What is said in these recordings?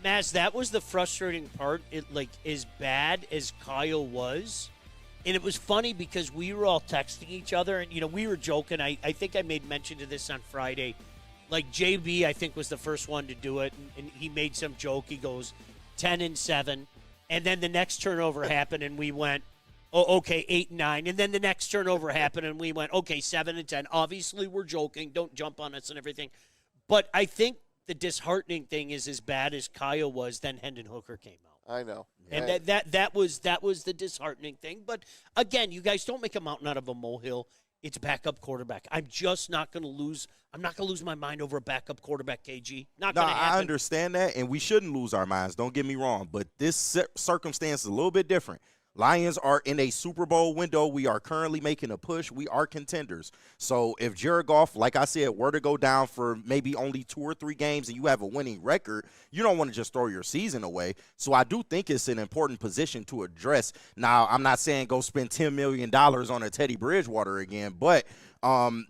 Maz, that was the frustrating part. As bad as Kyle was, and it was funny because we were all texting each other, and we were joking. I think I made mention to this on Friday. Like JB, I think was the first one to do it, and he made some joke. He goes 10-7, and then the next turnover happened, and we went, oh, okay, 8-9, and then the next turnover happened, and we went, okay, 7-10. Obviously, we're joking. Don't jump on us and everything, but I think the disheartening thing is, as bad as Kyle was, then Hendon Hooker came out. I know. And that was the disheartening thing. But again, you guys don't make a mountain out of a molehill. It's backup quarterback. I'm just not going to lose. I'm not going to lose my mind over a backup quarterback, KG. Not going to happen. I understand that, and we shouldn't lose our minds. Don't get me wrong, but this circumstance is a little bit different. Lions are in a Super Bowl window. We are currently making a push. We are contenders. So if Jared Goff, like I said, were to go down for maybe only 2 or 3 games and you have a winning record, you don't want to just throw your season away. So I do think it's an important position to address. Now, I'm not saying go spend $10 million on a Teddy Bridgewater again, but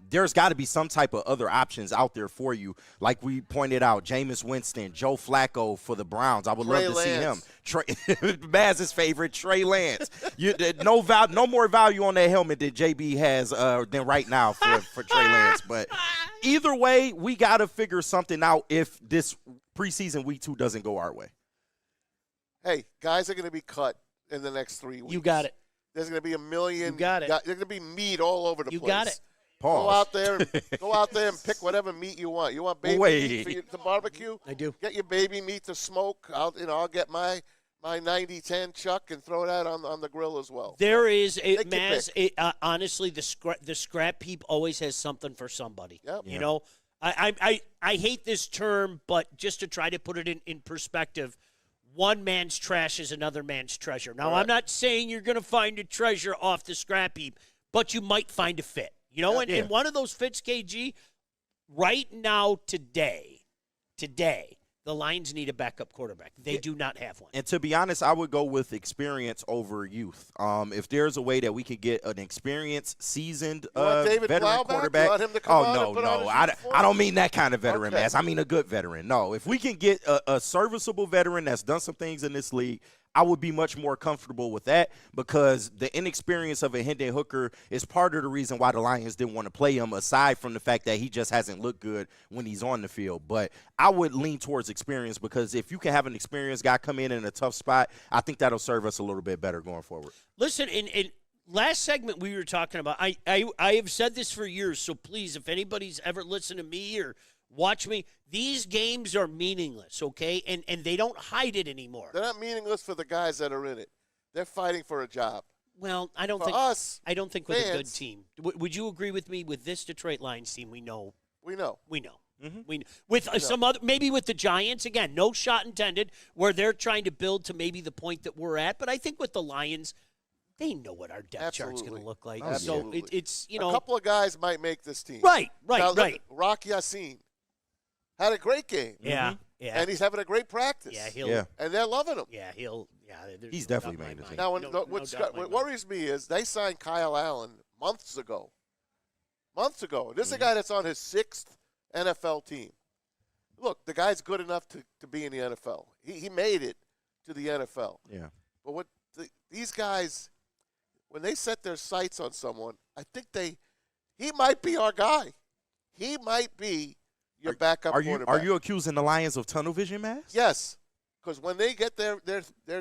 there's got to be some type of other options out there for you. Like we pointed out, Jameis Winston, Joe Flacco for the Browns. I would love to see him. Maz's favorite, Trey Lance. No more value on that helmet that JB has than right now for Trey Lance. But either way, we got to figure something out if this preseason week 2 doesn't go our way. Hey, guys are going to be cut in the next 3 weeks. You got it. There's going to be a million. You got it. There's going to be meat all over the place. You got it. Pause. Go out there and pick whatever meat you want. You want baby meat for the barbecue? I do. Get your baby meat to smoke. I'll get my 90-10 chuck and throw that on the grill as well. There is honestly, the scrap heap always has something for somebody. Yep. You know, I hate this term, but just to try to put it in perspective, one man's trash is another man's treasure. Now, I'm not saying you're going to find a treasure off the scrap heap, but you might find a fit. You know, and one of those fits, KG, right now, today, the Lions need a backup quarterback. They do not have one. And to be honest, I would go with experience over youth. If there's a way that we could get an experienced, seasoned veteran quarterback. You want him to come on and put on his I don't mean that kind of veteran, okay. Mass. I mean a good veteran. No, if we can get a serviceable veteran that's done some things in this league, I would be much more comfortable with that, because the inexperience of a Hendon Hooker is part of the reason why the Lions didn't want to play him, aside from the fact that he just hasn't looked good when he's on the field. But I would lean towards experience, because if you can have an experienced guy come in a tough spot, I think that'll serve us a little bit better going forward. Listen, in last segment we were talking about, I have said this for years, so please, if anybody's ever listened to me or watch me, these games are meaningless, okay? And they don't hide it anymore. They're not meaningless for the guys that are in it. They're fighting for a job. Well, I don't for think us, I don't think fans, with a good team. Would you agree with me with this Detroit Lions team? We know. Mm-hmm. Some other, maybe with the Giants, again, no shot intended, where they're trying to build to maybe the point that we're at. But I think with the Lions, they know what our depth chart's going to look like. Absolutely. So it's a couple of guys might make this team. Right. Now, look, Rock Ya-Sin had a great game. Yeah. And he's having a great practice. Yeah, And they're loving him. Yeah, he's definitely made the team. Now, what worries me is they signed Kyle Allen months ago. This is a guy that's on his 6th NFL team. Look, the guy's good enough to be in the NFL. He made it to the NFL. Yeah. But these guys, when they set their sights on someone, I think he might be our guy. He might be your backup quarterback. Are you accusing the Lions of tunnel vision, Mass? Yes, because when they get their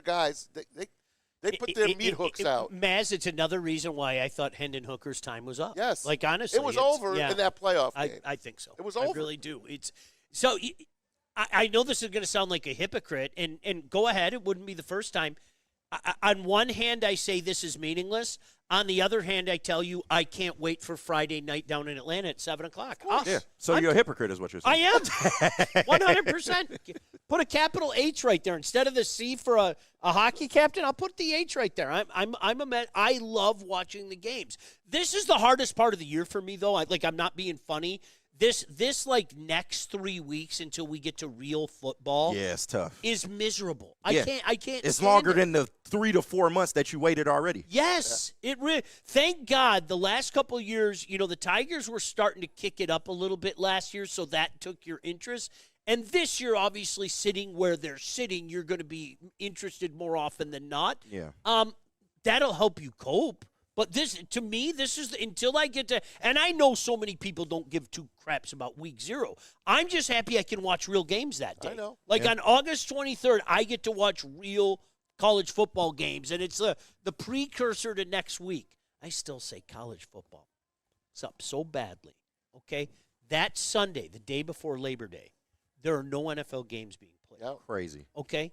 guys, they put their meat hooks out. Maz, it's another reason why I thought Hendon Hooker's time was up. Yes. Like, honestly. It was over in that playoff game. I think so. It was over. I really do. I know this is going to sound like a hypocrite, and go ahead. It wouldn't be the first time. On one hand, I say this is meaningless. On the other hand, I tell you I can't wait for Friday night down in Atlanta at 7 o'clock. Yeah. So you're a hypocrite is what you're saying. I am. 100%. Put a capital H right there. Instead of the C for a hockey captain, I'll put the H right there. I'm a man. I love watching the games. This is the hardest part of the year for me, though. I'm not being funny. This like next 3 weeks until we get to real football. Yeah, it's tough. Is miserable. Yeah. I can't. It's longer than the 3 to 4 months that you waited already. Yes, thank God the last couple of years, the Tigers were starting to kick it up a little bit last year, so that took your interest. And this year, obviously, sitting where they're sitting, you're going to be interested more often than not. Yeah. That'll help you cope. But this, to me, this is until I get to, and I know so many people don't give two craps about week 0. I'm just happy I can watch real games that day. I know. Like on August 23rd, I get to watch real college football games, and it's the precursor to next week. I still say college football. It's up so badly, okay? That Sunday, the day before Labor Day, there are no NFL games being played. Yep. Crazy. Okay?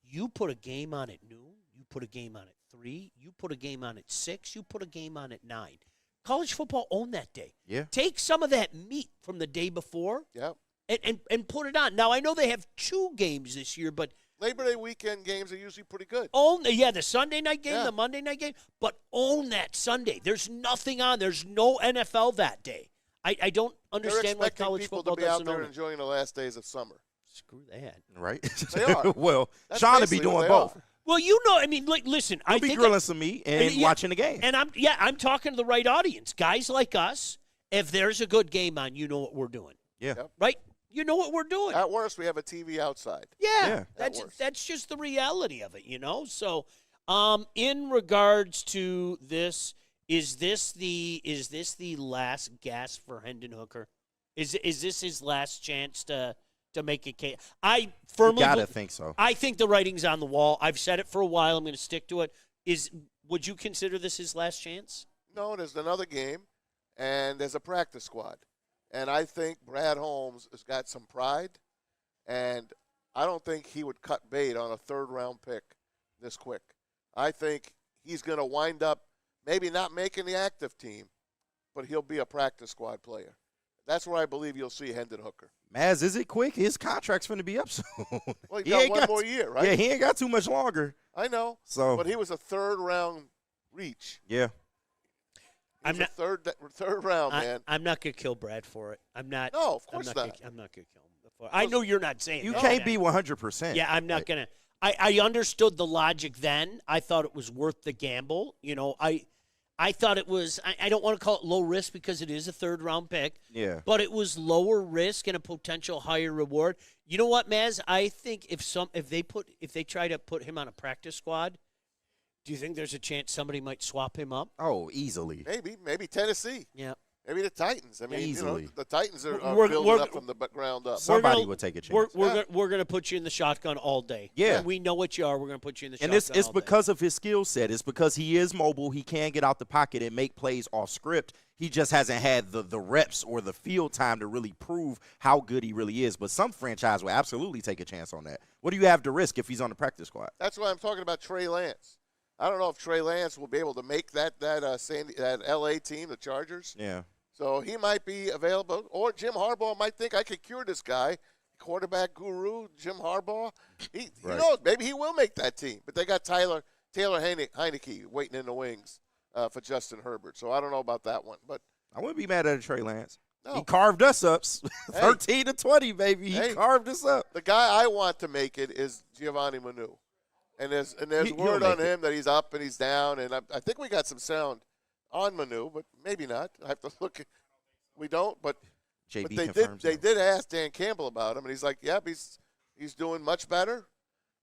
You put a game on at noon. You put a game on at 3. You put a game on at 6. You put a game on at 9. College football owned that day. Yeah. Take some of that meat from the day before Yep. and put it on. Now, I know they have 2 games this year, but Labor Day weekend games are usually pretty good. the Sunday night game, Yeah. the Monday night game, but own that Sunday. There's nothing on. There's no NFL that day. I don't They're understand why expecting college people football to be out doesn't there own it. enjoying the last days of summer. Screw that. Right? They are. Well, That's Sean would be basically what doing they both. are. Well, you know, I mean, like, listen, I He'll be think grilling some meat and watching the game. And I'm talking to the right audience. Guys like us, if there's a good game on, you know what we're doing. Yeah. Yep. Right? You know what we're doing. At worst, we have a TV outside. Yeah. At worst. That's just the reality of it, you know? So, in regards to this, is this the last gasp for Hendon Hooker? Is this his last chance to make a case? I firmly Gotta think so. I think the writing's on the wall. I've said it for a while. I'm going to stick to it. Would you consider this his last chance? No, there's another game, and there's a practice squad. And I think Brad Holmes has got some pride, and I don't think he would cut bait on a third-round pick this quick. I think he's going to wind up maybe not making the active team, but he'll be a practice squad player. That's where I believe you'll see Hendon Hooker. Maz, is it quick? His contract's going to be up soon. Well, he got one more year, right? Yeah, he ain't got too much longer. I know. So, But he was a third-round reach. yeah. He's a third round, man. I'm not going to kill Brad for it. I'm not. No, of course I'm not. I'm not going to kill him for it. I know you're not saying You that. can't be 100%. Yeah, I'm not going to. I understood the logic then. I thought it was worth the gamble. You know, I thought it was. I don't want to call it low risk because it is a third-round pick. Yeah. But it was lower risk and a potential higher reward. You know what, Maz? I think if they try to put him on a practice squad, do you think there's a chance somebody might swap him up? Oh, easily. Maybe Tennessee. Yeah. Maybe the Titans. I mean, Easily. the Titans are We're- building up from the ground up. Somebody would take a chance. We're going to put you in the shotgun all day. Yeah. We know what you are. We're going to put you in the And shotgun it's all day. because of his skill set. It's because he is mobile. He can get out the pocket and make plays off script. He just hasn't had the reps or the field time to really prove how good he really is. But some franchise will absolutely take a chance on that. What do you have to risk if he's on the practice squad? That's why I'm talking about Trey Lance. I don't know if Trey Lance will be able to make that L.A. team, the Chargers. Yeah. So he might be available. Or Jim Harbaugh might think I could cure this guy. Quarterback guru, Jim Harbaugh. He knows. Maybe he will make that team. But they got Taylor Heineke waiting in the wings for Justin Herbert. So I don't know about that one. But I wouldn't be mad at a Trey Lance. No. He carved us up. 13-20, baby. He carved us up. The guy I want to make it is Giovanni Manu. And there's He'll word on make it. him that he's up and he's down. And I think we got some sound on Manu, but maybe not. I have to look. We don't, but JB they confirms did. They him. did ask Dan Campbell about him, and he's like, "Yep, he's doing much better."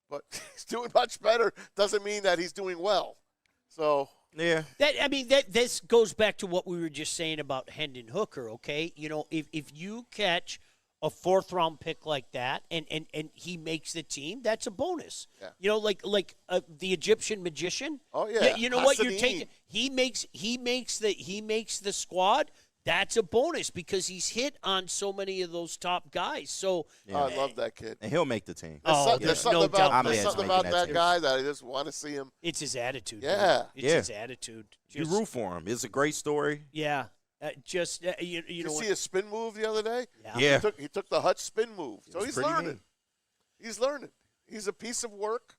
But he's doing much better doesn't mean that he's doing well. So Yeah. This goes back to what we were just saying about Hendon Hooker. Okay, you know, if you catch a 4th-round pick like that, and he makes the team, that's a bonus. Yeah. You know, like the Egyptian magician. Oh, yeah. You know what you're Hassanin. taking? He makes the squad. That's a bonus because he's hit on so many of those top guys. So I love that kid. And he'll make the team. There's something about making that that team. guy that I just want to see him. it's his attitude. Yeah. man. It's Yeah. his attitude. You root for him. It's a great story. Yeah. You You know see what? his spin move the other day? Yeah. He took the Hutch spin move. So was he's pretty learning. neat. He's learning. He's a piece of work,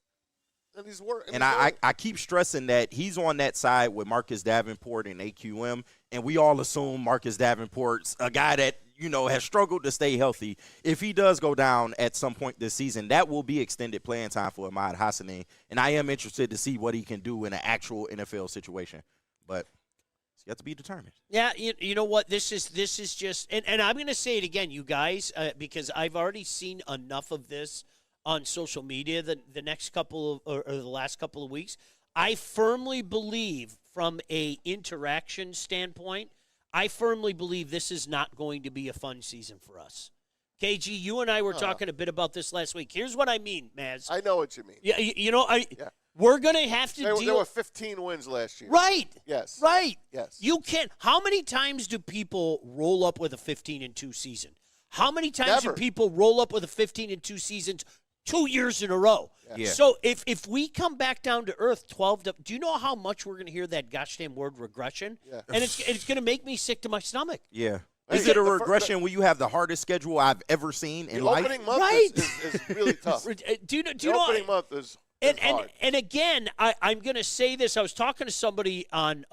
and he's working. And I keep stressing that he's on that side with Marcus Davenport and AQM, and we all assume Marcus Davenport's a guy that, you know, has struggled to stay healthy. If he does go down at some point this season, that will be extended playing time for Ahmad Hassanin, and I am interested to see what he can do in an actual NFL situation. But It's got to be determined. Yeah, you know what? This is just, and I'm going to say it again, you guys, because I've already seen enough of this on social media the next couple of, or the last couple of weeks. I firmly believe, from a interaction standpoint, I firmly believe this is not going to be a fun season for us. KG, you and I were talking a bit about this last week. Here's what I mean, Maz. I know what you mean. Yeah, we're going to have to deal. There were 15 wins last year. Right. Yes. Right. Yes. You can't. How many times do people roll up with a 15-2 season? How many times Never. do people roll up with a 15-2 seasons 2 years in a row? Yeah. So if we come back down to earth 12 to, do you know how much we're going to hear that gosh damn word regression? Yeah. And it's going to make me sick to my stomach. Yeah. Hey, Is it a the regression when you have the hardest schedule I've ever seen in The life? opening month Right. is really tough. Do you The know? opening month is hard. And again, I'm going to say this. I was talking to somebody on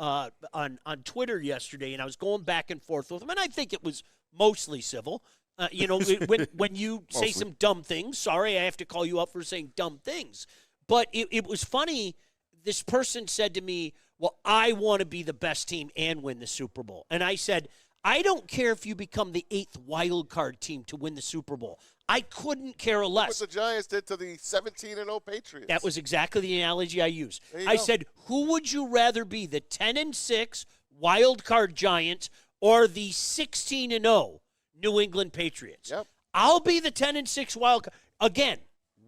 Twitter yesterday, and I was going back and forth with them, and I think it was mostly civil. When you say some dumb things, sorry, I have to call you up for saying dumb things. But it was funny. This person said to me, well, I want to be the best team and win the Super Bowl. And I said, I don't care if you become the 8th wild card team to win the Super Bowl. I couldn't care less. What the Giants did to the 17-0 Patriots. That was exactly the analogy I used. There you I go. said, who would you rather be, the 10-6 wild card Giants or the 16-0 New England Patriots? Yep. I'll be the 10-6 wild card. Again,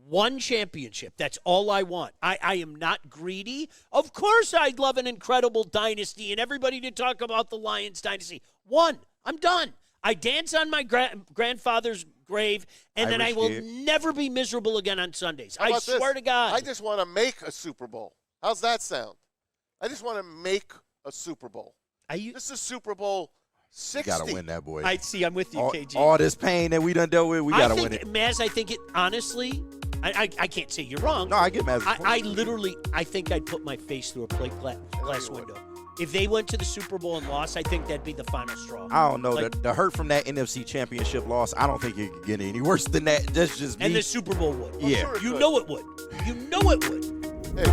one championship. That's all I want. I am not greedy. Of course I'd love an incredible dynasty and everybody to talk about the Lions dynasty. One. I'm done. I dance on my grandfather's grave, and then I will never be miserable again on Sundays. How I about swear this? to God. I just want to make a Super Bowl. How's that sound? I just want to make a Super Bowl. This is Super Bowl 60. You got to win that, boy. I see. I'm with you, KG. All this pain that we done dealt with, we got to win it. Maz, I think it, honestly, I can't say you're wrong. No, I get Maz's point. I think I'd put my face through a plate glass window. If they went to the Super Bowl and lost, I think that'd be the final straw. I don't know. Like, the hurt from that NFC Championship loss, I don't think it could get any worse than that. That's just me. And the Super Bowl would. Yeah. Sure it You could. know it would. You know it would. Hey,